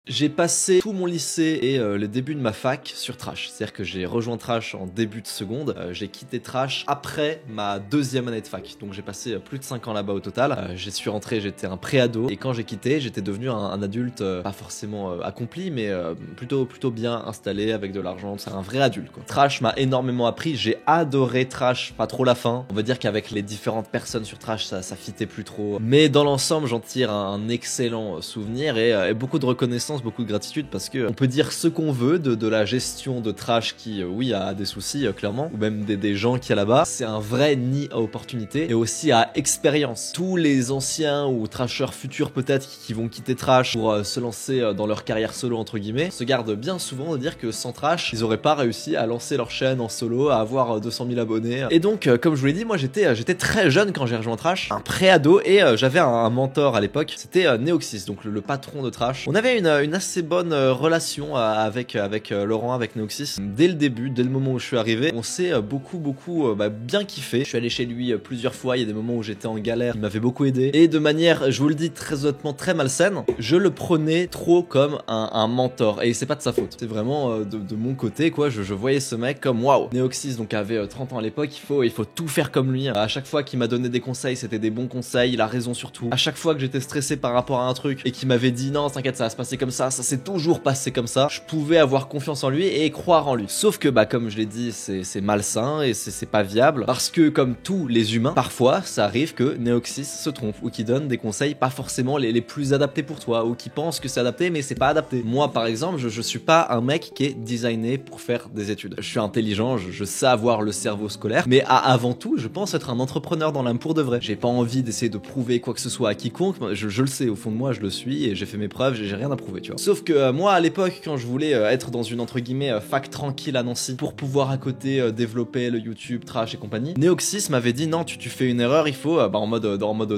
J'ai passé tout mon lycée et le début de ma fac sur Trash. C'est-à-dire que j'ai rejoint Trash en début de seconde. J'ai quitté Trash après ma deuxième année de fac. Donc j'ai passé plus de 5 ans là-bas au total. J'y suis rentré, j'étais un pré-ado. Et quand j'ai quitté, j'étais devenu un adulte pas forcément accompli, mais plutôt bien installé avec de l'argent. C'est un vrai adulte, quoi. Trash m'a énormément appris. J'ai adoré Trash, pas trop la fin. On va dire qu'avec les différentes personnes sur Trash, ça fitait plus trop. Mais dans l'ensemble, j'en tire un excellent souvenir et beaucoup de reconnaissance, beaucoup de gratitude, parce que on peut dire ce qu'on veut de la gestion de Trash qui oui a des soucis clairement, ou même des gens qui y a là-bas. C'est un vrai nid à opportunités et aussi à expérience. Tous les anciens ou trashers futurs peut-être qui vont quitter Trash pour se lancer dans leur carrière solo entre guillemets se gardent bien souvent de dire que sans Trash ils auraient pas réussi à lancer leur chaîne en solo, à avoir 200 000 abonnés. Et donc comme je vous l'ai dit, moi j'étais très jeune quand j'ai rejoint Trash, un pré-ado, et j'avais un mentor à l'époque, c'était Neoxys, donc le patron de Trash. On avait une assez bonne relation avec Laurent, avec Neoxys. Dès le début, dès le moment où je suis arrivé, on s'est beaucoup bien kiffé. Je suis allé chez lui plusieurs fois, il y a des moments où j'étais en galère, il m'avait beaucoup aidé. Et de manière, je vous le dis très honnêtement, très malsaine, je le prenais trop comme un mentor. Et c'est pas de sa faute, c'est vraiment de mon côté quoi. Je voyais ce mec comme waouh. Neoxys donc avait 30 ans à l'époque, il faut tout faire comme lui. À chaque fois qu'il m'a donné des conseils, c'était des bons conseils, il a raison surtout. À chaque fois que j'étais stressé par rapport à un truc et qu'il m'avait dit non t'inquiète ça va se passer comme ça s'est toujours passé comme ça, je pouvais avoir confiance en lui et croire en lui. Sauf que comme je l'ai dit, c'est malsain et c'est pas viable, parce que comme tous les humains, parfois ça arrive que Neoxys se trompe ou qu'il donne des conseils pas forcément les plus adaptés pour toi, ou qu'il pense que c'est adapté mais c'est pas adapté. Moi par exemple, je suis pas un mec qui est designé pour faire des études. Je suis intelligent, je sais avoir le cerveau scolaire, mais avant tout je pense être un entrepreneur dans l'âme pour de vrai. J'ai pas envie d'essayer de prouver quoi que ce soit à quiconque, je le sais au fond de moi, je le suis et j'ai fait mes preuves, j'ai rien à prouver, tu vois. Sauf que moi à l'époque, quand je voulais être dans une entre guillemets fac tranquille à Nancy pour pouvoir à côté développer le YouTube, Trash et compagnie, Neoxys m'avait dit non, tu fais une erreur, il faut en mode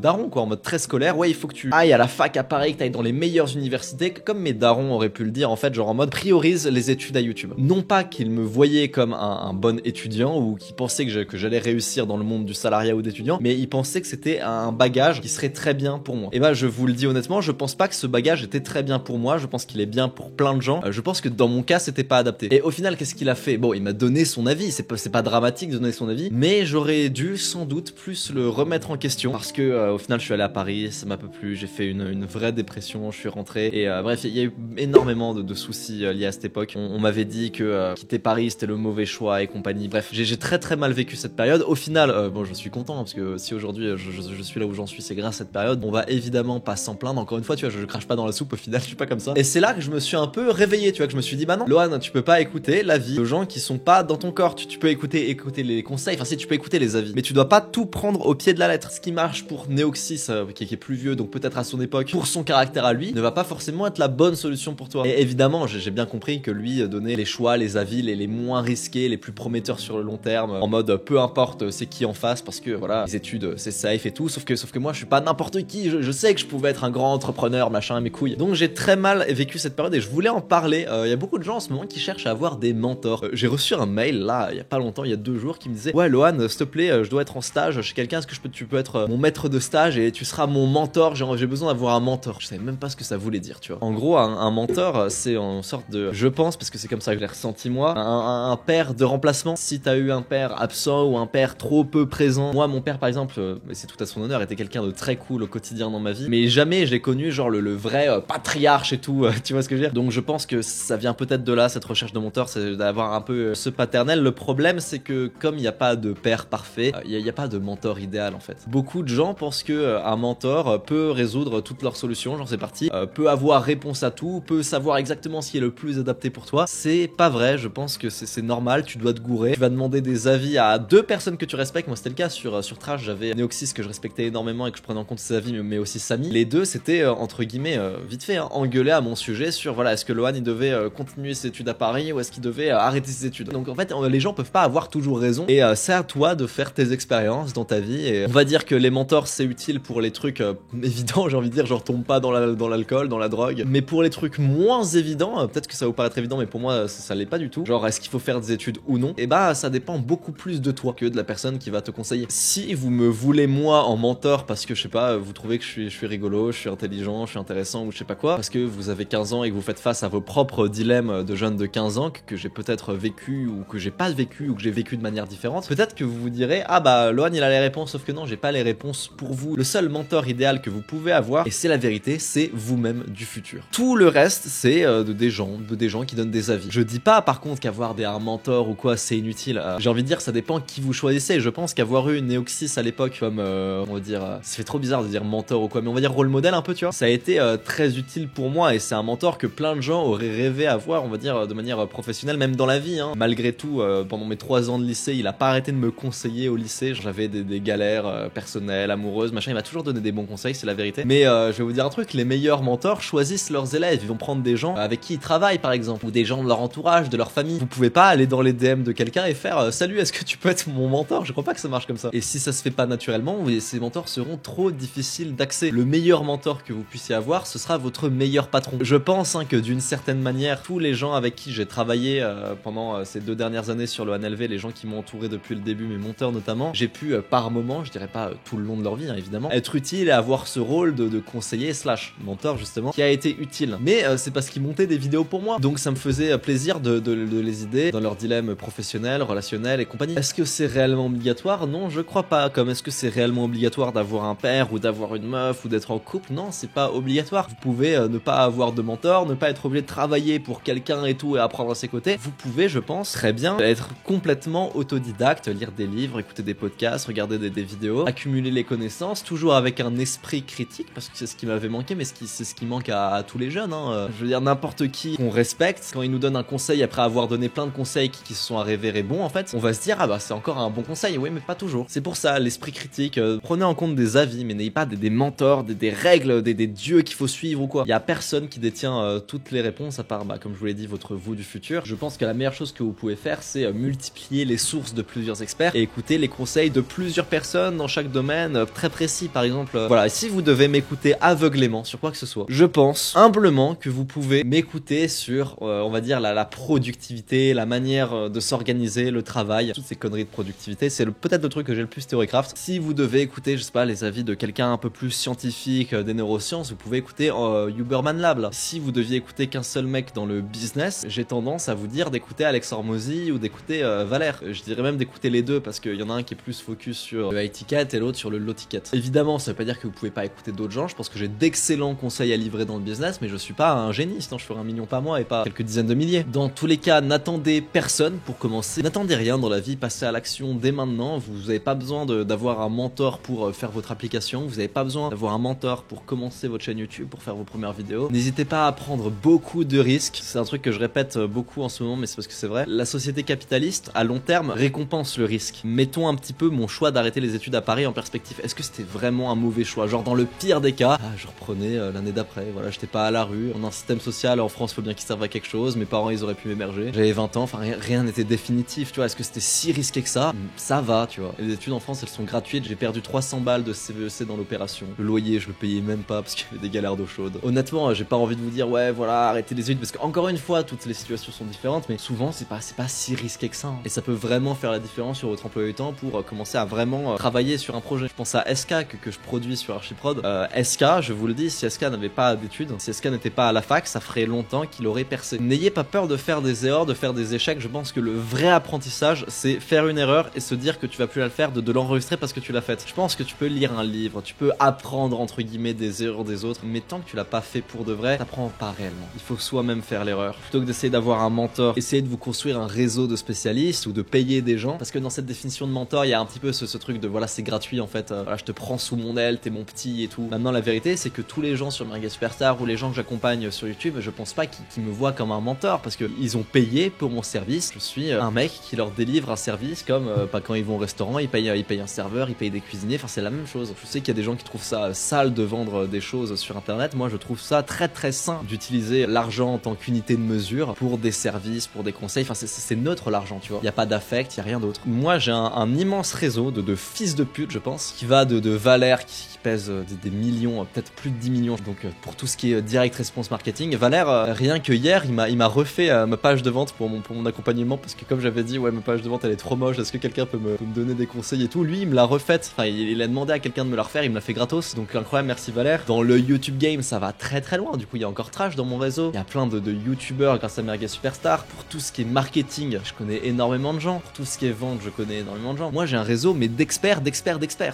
daron quoi, en mode très scolaire, ouais il faut que tu ailles à la fac à Paris, que t'ailles dans les meilleures universités, comme mes darons auraient pu le dire en fait, genre en mode priorise les études à YouTube. Non pas qu'il me voyait comme un bon étudiant ou qu'il pensait que j'allais réussir dans le monde du salariat ou d'étudiant, mais il pensait que c'était un bagage qui serait très bien pour moi. Et je vous le dis honnêtement, je pense pas que ce bagage était très bien pour moi, je pense qu'il est bien pour plein de gens. Je pense que dans mon cas c'était pas adapté. Et au final qu'est-ce qu'il a fait? Bon, il m'a donné son avis, c'est pas dramatique de donner son avis, mais j'aurais dû sans doute plus le remettre en question, parce que au final je suis allé à Paris, ça m'a pas plu, j'ai fait une vraie dépression, je suis rentré et bref il y a eu énormément de soucis liés à cette époque. On m'avait dit que quitter Paris c'était le mauvais choix et compagnie. Bref, j'ai très mal vécu cette période. Au final bon, je suis content parce que si aujourd'hui je suis là où j'en suis, c'est grâce à cette période. On va évidemment pas s'en plaindre, encore une fois tu vois, je crache pas dans la soupe, au final je suis pas comme ça. Et c'est là que je me suis un peu réveillé, tu vois, que je me suis dit bah non Lohan, tu peux pas écouter l'avis de gens qui sont pas dans ton corps. Tu peux écouter les conseils, enfin si tu peux écouter les avis, mais tu dois pas tout prendre au pied de la lettre. Ce qui marche pour Neoxys qui est plus vieux, donc peut-être à son époque, pour son caractère à lui, ne va pas forcément être la bonne solution pour toi. Et évidemment j'ai bien compris que lui donnait les choix, les avis les moins risqués, les plus prometteurs sur le long terme, en mode peu importe c'est qui en face, parce que voilà, les études c'est safe et tout, sauf que moi je suis pas n'importe qui, je sais que je pouvais être un grand entrepreneur machin mes couilles. Donc j'ai très mal vécu cette période et je voulais en parler. Il y a beaucoup de gens en ce moment qui cherchent à avoir des mentors. J'ai reçu un mail là il y a pas longtemps, il y a 2 jours, qui me disait ouais Lohan s'il te plaît, je dois être en stage chez quelqu'un, est-ce que tu peux être mon maître de stage et tu seras mon mentor, j'ai besoin d'avoir un mentor. Je savais même pas ce que ça voulait dire, tu vois. En gros un mentor c'est une sorte de, je pense parce que c'est comme ça que je l'ai ressenti moi, un père de remplacement. Si t'as eu un père absent ou un père trop peu présent, moi mon père par exemple, et c'est tout à son honneur, était quelqu'un de très cool au quotidien dans ma vie, mais jamais j'ai connu genre le vrai patriarche et tout, tu vois ce que je veux dire. Donc je pense que ça vient peut-être de là, cette recherche de mentor, c'est d'avoir un peu ce paternel. Le problème c'est que comme il n'y a pas de père parfait, il n'y a pas de mentor idéal en fait. Beaucoup de gens pensent que un mentor peut résoudre toutes leurs solutions, genre c'est parti, peut avoir réponse à tout, peut savoir exactement ce qui est le plus adapté pour toi. C'est pas vrai, je pense que c'est normal, tu dois te gourer, tu vas demander des avis à 2 personnes que tu respectes. Moi c'était le cas sur Trash, j'avais Neoxys que je respectais énormément et que je prenais en compte ses avis, mais aussi Samy. Les 2 c'était entre guillemets vite fait engueulé à mon sujet sur voilà, est-ce que Lohan il devait continuer ses études à Paris ou est-ce qu'il devait arrêter ses études. Donc en fait les gens peuvent pas avoir toujours raison et c'est à toi de faire tes expériences dans ta vie. Et on va dire que les mentors c'est utile pour les trucs évidents, j'ai envie de dire, genre tombe pas dans l'alcool, dans la drogue, mais pour les trucs moins évidents, peut-être que ça vous paraître évident mais pour moi ça l'est pas du tout, genre est-ce qu'il faut faire des études ou non, et ça dépend beaucoup plus de toi que de la personne qui va te conseiller. Si vous me voulez moi en mentor parce que je sais pas, vous trouvez que je suis rigolo, je suis intelligent, je suis intéressant ou je sais pas quoi, parce que vous avez 15 ans et que vous faites face à vos propres dilemmes de jeunes de 15 ans que j'ai peut-être vécu ou que j'ai pas vécu ou que j'ai vécu de manière différente, peut-être que vous vous direz ah bah Lohan il a les réponses, sauf que non, j'ai pas les réponses pour vous. Le seul mentor idéal que vous pouvez avoir, et c'est la vérité, c'est vous-même du futur. Tout le reste c'est des gens qui donnent des avis. Je dis pas par contre qu'avoir un mentor ou quoi c'est inutile. J'ai envie de dire ça dépend qui vous choisissez. Je pense qu'avoir eu Neoxys à l'époque comme on va dire ça fait trop bizarre de dire mentor ou quoi, mais on va dire rôle modèle un peu, tu vois, ça a été très utile pour moi et c'est un mentor que plein de gens auraient rêvé avoir, on va dire de manière professionnelle, même dans la vie hein. Malgré tout pendant mes 3 ans de lycée il a pas arrêté de me conseiller au lycée. J'avais des galères personnelles, amoureuses, machin, il m'a toujours donné des bons conseils, c'est la vérité. Mais je vais vous dire un truc, les meilleurs mentors choisissent leurs élèves. Ils vont prendre des gens avec qui ils travaillent par exemple, ou des gens de leur entourage, de leur famille. Vous pouvez pas aller dans les DM de quelqu'un et faire salut, est-ce que tu peux être mon mentor? Je crois pas que ça marche comme ça. Et si ça se fait pas naturellement, ces mentors seront trop difficiles d'accès. Le meilleur mentor que vous puissiez avoir, ce sera votre meilleur patron. Je pense hein, que d'une certaine manière, tous les gens avec qui j'ai travaillé pendant ces 2 dernières années sur le NLV, les gens qui m'ont entouré depuis le début, mes monteurs notamment, j'ai pu par moment, je dirais pas tout le long de leur vie hein, évidemment, être utile et avoir ce rôle de conseiller slash mentor justement, qui a été utile. Mais c'est parce qu'ils montaient des vidéos pour moi, donc ça me faisait plaisir de les aider dans leurs dilemmes professionnels, relationnels et compagnie. Est-ce que c'est réellement obligatoire? Non, je crois pas. Comme est-ce que c'est réellement obligatoire d'avoir un père ou d'avoir une meuf ou d'être en couple? Non, c'est pas obligatoire. Vous pouvez ne pas avoir de mentor, ne pas être obligé de travailler pour quelqu'un et tout et apprendre à ses côtés. Vous pouvez, je pense, très bien être complètement autodidacte, lire des livres, écouter des podcasts, regarder des vidéos, accumuler les connaissances, toujours avec un esprit critique, parce que c'est ce qui m'avait manqué, mais c'est ce qui manque à tous les jeunes. Hein. Je veux dire, n'importe qui qu'on respecte, quand il nous donne un conseil après avoir donné plein de conseils qui se sont avérés bons, en fait, on va se dire ah bah c'est encore un bon conseil. Oui, mais pas toujours. C'est pour ça l'esprit critique. Prenez en compte des avis, mais n'ayez pas des mentors, des règles, des dieux qu'il faut suivre ou quoi. Il y a personne qui détient toutes les réponses à part, comme je vous l'ai dit, votre vous du futur. Je pense que la meilleure chose que vous pouvez faire, c'est multiplier les sources de plusieurs experts et écouter les conseils de plusieurs personnes dans chaque domaine très précis. Par exemple, voilà, si vous devez m'écouter aveuglément sur quoi que ce soit, je pense humblement que vous pouvez m'écouter sur, on va dire, la productivité, la manière de s'organiser, le travail, toutes ces conneries de productivité. C'est peut-être le truc que j'ai le plus théorycraft. Si vous devez écouter, je sais pas, les avis de quelqu'un un peu plus scientifique des neurosciences, vous pouvez écouter Huberman Lab. Là. Si vous deviez écouter qu'un seul mec dans le business, j'ai tendance à vous dire d'écouter Alex Hormozy ou d'écouter Valère. Je dirais même d'écouter les deux parce qu'il y en a un qui est plus focus sur le high ticket et l'autre sur le low ticket. Évidemment, ça veut pas dire que vous pouvez pas écouter d'autres gens. Je pense que j'ai d'excellents conseils à livrer dans le business, mais je suis pas un génie, sinon je ferais 1 million par mois et pas quelques dizaines de milliers. Dans tous les cas, n'attendez personne pour commencer. N'attendez rien dans la vie, passez à l'action dès maintenant. Vous avez pas besoin d'avoir un mentor pour faire votre application. Vous avez pas besoin d'avoir un mentor pour commencer votre chaîne YouTube, pour faire vos premières vidéos. N'hésitez pas à prendre beaucoup de risques. C'est un truc que je répète beaucoup en ce moment, mais c'est parce que c'est vrai. La société capitaliste, à long terme, récompense le risque. Mettons un petit peu mon choix d'arrêter les études à Paris en perspective. Est-ce que c'était vraiment un mauvais choix? Genre dans le pire des cas, je reprenais l'année d'après. Voilà, j'étais pas à la rue. On a un système social en France, faut bien qu'il serve à quelque chose. Mes parents, ils auraient pu m'héberger. J'avais 20 ans, enfin rien n'était définitif, tu vois. Est-ce que c'était si risqué que ça? Ça va, tu vois. Et les études en France, elles sont gratuites. J'ai perdu 300 balles de CVEC dans l'opération. Le loyer, je le payais même pas parce qu'il y avait des galères d'eau chaude. Honnêtement, j'ai pas envie de vous dire ouais, voilà, arrêtez les études parce qu'encore une fois, toutes les situations sont différentes, mais souvent c'est pas si risqué que ça. Hein. Et ça peut vraiment faire la différence sur votre emploi du temps pour commencer à vraiment travailler sur un projet. Je pense à SK que je produis sur Archiprod. SK, je vous le dis, si SK n'avait pas d'études, si SK n'était pas à la fac, ça ferait longtemps qu'il aurait percé. N'ayez pas peur de faire des erreurs, de faire des échecs. Je pense que le vrai apprentissage, c'est faire une erreur et se dire que tu vas plus la faire, de l'enregistrer parce que tu l'as faite. Je pense que tu peux lire un livre, tu peux apprendre entre guillemets des erreurs des autres, mais tant que tu l'as pas fait pour de vrai, t'apprends pas réellement. Il faut soi-même faire l'erreur. Plutôt que d'essayer d'avoir un mentor, essayez de vous construire un réseau de spécialistes ou de payer des gens, parce que dans cette définition de mentor, il y a un petit peu ce truc de voilà, c'est gratuit en fait, voilà, je te prends sous mon aile, t'es mon petit et tout. Maintenant la vérité c'est que tous les gens sur Merguez Superstar ou les gens que j'accompagne sur YouTube, je pense pas qu'ils me voient comme un mentor parce que ils ont payé pour mon service. Je suis un mec qui leur délivre un service comme quand ils vont au restaurant, ils payent un serveur, ils payent des cuisiniers, enfin c'est la même chose. Je sais qu'il y a des gens qui trouvent ça sale de vendre des choses sur internet. Moi je trouve ça très très sain d'utiliser l'argent en tant qu'unité de mesure pour des services, pour des conseils. Enfin c'est neutre l'argent, tu vois. Il y a pas d'affect, il y a rien d'autre. Moi j'ai un immense réseau de fils de pute, je pense, qui va de Valère qui pèse des millions, peut-être plus de 10 millions. Donc pour tout ce qui est direct response marketing, Valère, rien que hier, il m'a refait ma page de vente pour mon accompagnement parce que comme j'avais dit, ouais, ma page de vente elle est trop moche, est-ce que quelqu'un peut me donner des conseils et tout. Lui, il me l'a refaite. Enfin, il a demandé à quelqu'un de me la refaire, il me l'a fait gratos. Donc incroyable, merci Valère. Dans le YouTube game, ça va très très loin. loin. Du coup, il y a encore Trash dans mon réseau. Il y a plein de youtubeurs grâce à Merguez Superstar. Pour tout ce qui est marketing, je connais énormément de gens. Pour tout ce qui est vente, je connais énormément de gens. Moi, j'ai un réseau, mais d'experts.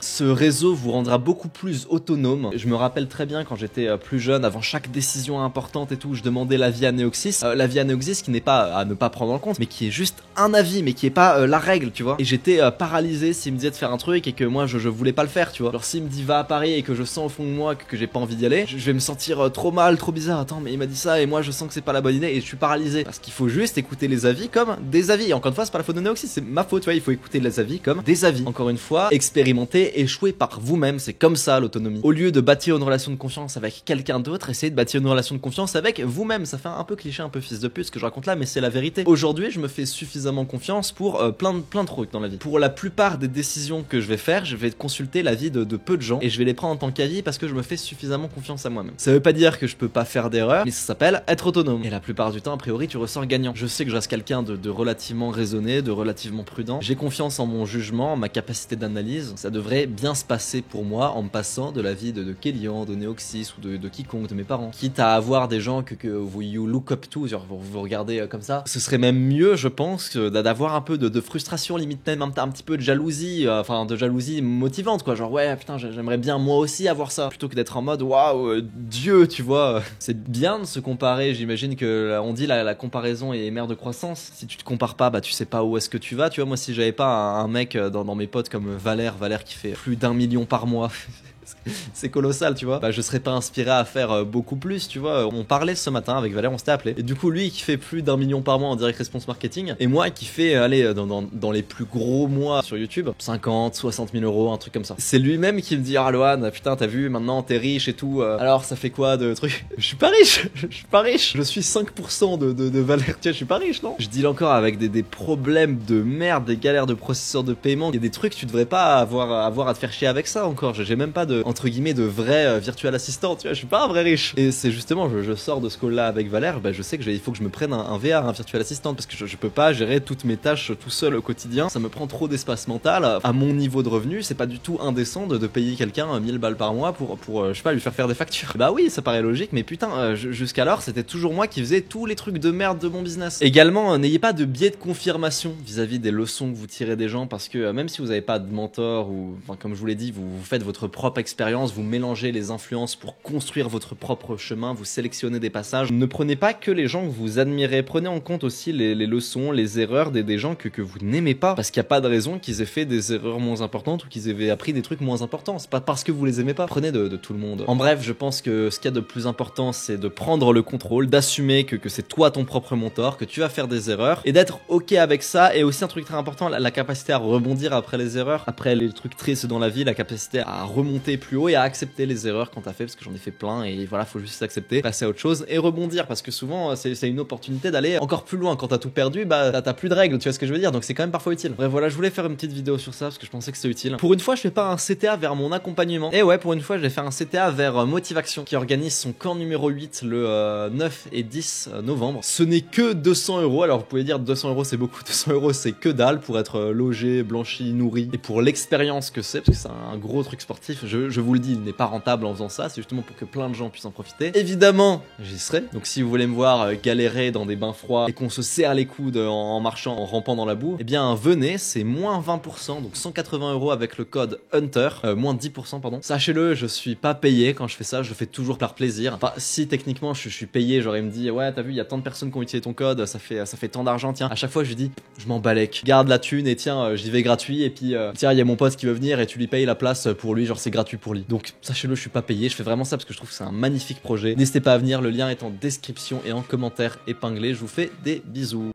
Ce réseau vous rendra beaucoup plus autonome. Je me rappelle très bien quand j'étais plus jeune, avant chaque décision importante et tout, je demandais l'avis à Neoxys. L'avis à Neoxys qui n'est pas à ne pas prendre en compte, mais qui est juste un avis, mais qui est pas la règle, tu vois. Et j'étais paralysé s'il me disait de faire un truc et que moi je voulais pas le faire, tu vois. Alors s'il me dit va à Paris et que je sens au fond de moi que j'ai pas envie d'y aller, je vais me sentir trop mal, trop bizarre. Attends, mais il m'a dit ça et moi je sens que c'est pas la bonne idée et je suis paralysé. Parce qu'il faut juste écouter les avis comme des avis. Et encore une fois, c'est pas la faute de Neoxys, c'est ma faute, tu vois. Il faut écouter les avis comme des avis. Encore une fois, expérimenter, échouer par vous-même, c'est comme ça l'autonomie. Au lieu de bâtir une relation de confiance avec quelqu'un d'autre, essayez de bâtir une relation de confiance avec vous-même. Ça fait un peu cliché, un peu fils de pute ce que je raconte là, mais c'est la vérité. Aujourd'hui, je me fais suffisamment confiance pour plein de trucs dans la vie. Pour la plupart des décisions que je vais faire, je vais consulter l'avis de peu de gens et je vais les prendre en tant qu'avis parce que je me fais suffisamment confiance à moi-même. Ça veut pas dire que je peux pas faire d'erreurs, mais ça s'appelle être autonome. Et la plupart du temps, a priori, tu ressors gagnant. Je sais que je reste quelqu'un de relativement raisonné, de relativement prudent. J'ai confiance en mon jugement, en ma capacité d'analyse. Ça devrait bien se passer pour moi en me passant de l'avis de Kélian, de Neoxys ou de quiconque, de mes parents. Quitte à avoir des gens que vous you look up to, genre vous regardez comme ça. Ce serait même mieux, je pense, d'avoir un peu de frustration, limite même un petit peu de jalousie, enfin de jalousie motivante, quoi. Genre ouais, putain, j'aimerais bien moi aussi avoir ça, plutôt que d'être en mode waouh, Dieu, tu vois. C'est bien de se comparer. J'imagine que on dit la comparaison est mère de croissance. Si tu te compares pas, bah tu sais pas où est-ce que tu vas. Tu vois, moi si j'avais pas un mec dans mes potes comme Valère qui fait plus d'1 million par mois. C'est colossal, tu vois. Bah, je serais pas inspiré à faire beaucoup plus, tu vois. On parlait ce matin avec Valère, on s'était appelé. Et du coup, lui qui fait plus d'1 million par mois en direct response marketing, et moi qui fais, allez, dans les plus gros mois sur YouTube, 50, 60 000 euros, un truc comme ça. C'est lui-même qui me dit, ah Lohan, putain, t'as vu, maintenant t'es riche et tout. Alors, ça fait quoi de trucs? Je suis pas riche, je suis pas riche. Je suis 5% de Valère, tu vois, je suis pas riche, non? Je deal encore avec des problèmes de merde, des galères de processeurs de paiement. Il y a des trucs que tu devrais pas avoir à te faire chier avec ça encore. J'ai même pas entre guillemets de vrai virtual assistant, tu vois, je suis pas un vrai riche. Et c'est justement, je sors de ce call là avec Valère, bah je sais que il faut que je me prenne un VR, un virtual assistant, parce que je peux pas gérer toutes mes tâches tout seul au quotidien, ça me prend trop d'espace mental. À mon niveau de revenu, c'est pas du tout indécent de payer quelqu'un 1000 balles par mois pour je sais pas, lui faire des factures. Bah oui, ça paraît logique, mais putain, jusqu'alors c'était toujours moi qui faisais tous les trucs de merde de mon business. Également, n'ayez pas de biais de confirmation vis-à-vis des leçons que vous tirez des gens, parce que même si vous avez pas de mentor ou, enfin, comme je vous l'ai dit, vous faites votre propre expérience, vous mélangez les influences pour construire votre propre chemin, vous sélectionnez des passages. Ne prenez pas que les gens que vous admirez, prenez en compte aussi les leçons, les erreurs des gens que vous n'aimez pas, parce qu'il n'y a pas de raison qu'ils aient fait des erreurs moins importantes ou qu'ils aient appris des trucs moins importants. C'est pas parce que vous les aimez pas. Prenez de tout le monde. En bref, je pense que ce qu'il y a de plus important, c'est de prendre le contrôle, d'assumer que c'est toi ton propre mentor, que tu vas faire des erreurs et d'être ok avec ça. Et aussi un truc très important, la capacité à rebondir après les erreurs, après les trucs tristes dans la vie, la capacité à remonter plus haut et à accepter les erreurs quand t'as fait, parce que j'en ai fait plein et voilà, faut juste s'accepter, passer à autre chose et rebondir, parce que souvent c'est une opportunité d'aller encore plus loin. Quand t'as tout perdu, bah t'as plus de règles, tu vois ce que je veux dire, donc c'est quand même parfois utile. Bref, voilà, je voulais faire une petite vidéo sur ça parce que je pensais que c'était utile. Pour une fois, je fais pas un CTA vers mon accompagnement, et ouais, pour une fois je vais faire un CTA vers Motivation, qui organise son camp numéro 8 le 9 et 10 novembre. Ce n'est que 200 €. Alors vous pouvez dire 200 € c'est beaucoup, 200 € c'est que dalle pour être logé, blanchi, nourri, et pour l'expérience que c'est, parce que c'est un gros truc sportif, je vous le dis, il n'est pas rentable en faisant ça, c'est justement pour que plein de gens puissent en profiter. Évidemment, j'y serai, donc si vous voulez me voir galérer dans des bains froids et qu'on se serre les coudes en marchant, en rampant dans la boue, eh bien venez, c'est moins 20%, donc 180 € avec le code HUNTER, moins 10%, pardon. Sachez-le, je suis pas payé quand je fais ça, je le fais toujours par plaisir. Enfin, si techniquement je suis payé, genre il me dit ouais, t'as vu, il y a tant de personnes qui ont utilisé ton code, ça fait tant d'argent, tiens. À chaque fois je lui dis, je m'en balèque, garde la thune et tiens, j'y vais gratuit, et puis tiens, il y a mon pote qui veut venir et tu lui payes la place pour lui, genre c'est gratuit pour lui. Donc sachez-le, je suis pas payé, je fais vraiment ça parce que je trouve que c'est un magnifique projet. N'hésitez pas à venir, le lien est en description et en commentaire épinglé. Je vous fais des bisous.